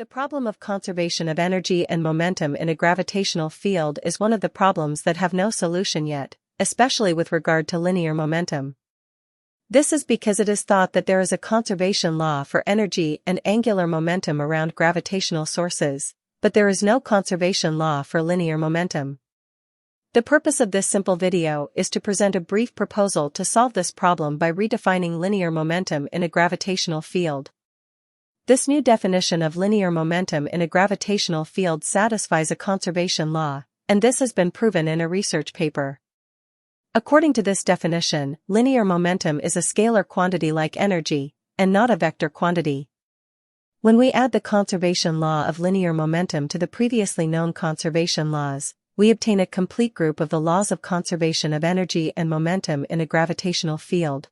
The problem of conservation of energy and momentum in a gravitational field is one of the problems that have no solution yet, especially with regard to linear momentum. This is because it is thought that there is a conservation law for energy and angular momentum around gravitational sources, but there is no conservation law for linear momentum. The purpose of this simple video is to present a brief proposal to solve this problem by redefining linear momentum in a gravitational field. This new definition of linear momentum in a gravitational field satisfies a conservation law, and this has been proven in a research paper. According to this definition, linear momentum is a scalar quantity like energy, and not a vector quantity. When we add the conservation law of linear momentum to the previously known conservation laws, we obtain a complete group of the laws of conservation of energy and momentum in a gravitational field.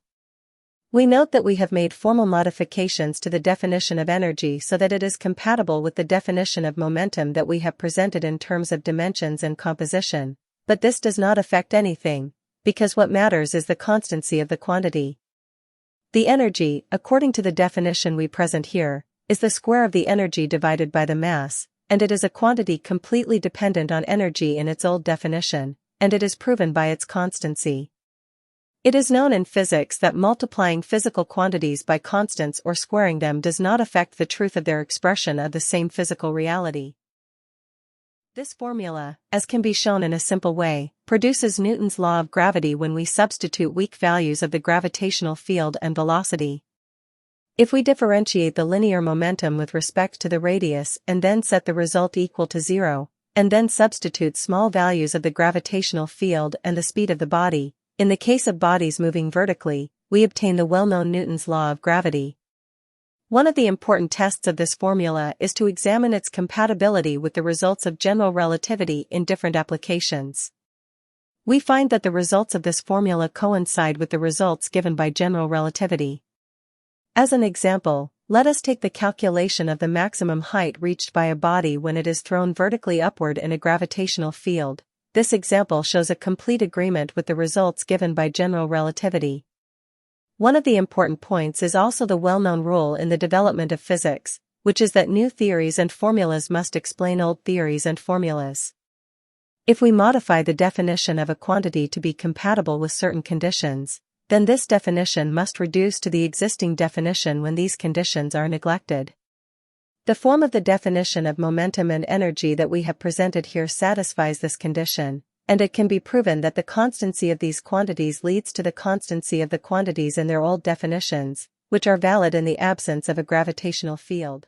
We note that we have made formal modifications to the definition of energy so that it is compatible with the definition of momentum that we have presented in terms of dimensions and composition, but this does not affect anything, because what matters is the constancy of the quantity. The energy, according to the definition we present here, is the square of the energy divided by the mass, and it is a quantity completely dependent on energy in its old definition, and it is proven by its constancy. It is known in physics that multiplying physical quantities by constants or squaring them does not affect the truth of their expression of the same physical reality. This formula, as can be shown in a simple way, produces Newton's law of gravity when we substitute weak values of the gravitational field and velocity. If we differentiate the linear momentum with respect to the radius and then set the result equal to 0, and then substitute small values of the gravitational field and the speed of the body, in the case of bodies moving vertically, we obtain the well-known Newton's law of gravity. One of the important tests of this formula is to examine its compatibility with the results of general relativity in different applications. We find that the results of this formula coincide with the results given by general relativity. As an example, let us take the calculation of the maximum height reached by a body when it is thrown vertically upward in a gravitational field. This example shows a complete agreement with the results given by general relativity. One of the important points is also the well-known rule in the development of physics, which is that new theories and formulas must explain old theories and formulas. If we modify the definition of a quantity to be compatible with certain conditions, then this definition must reduce to the existing definition when these conditions are neglected. The form of the definition of momentum and energy that we have presented here satisfies this condition, and it can be proven that the constancy of these quantities leads to the constancy of the quantities in their old definitions, which are valid in the absence of a gravitational field.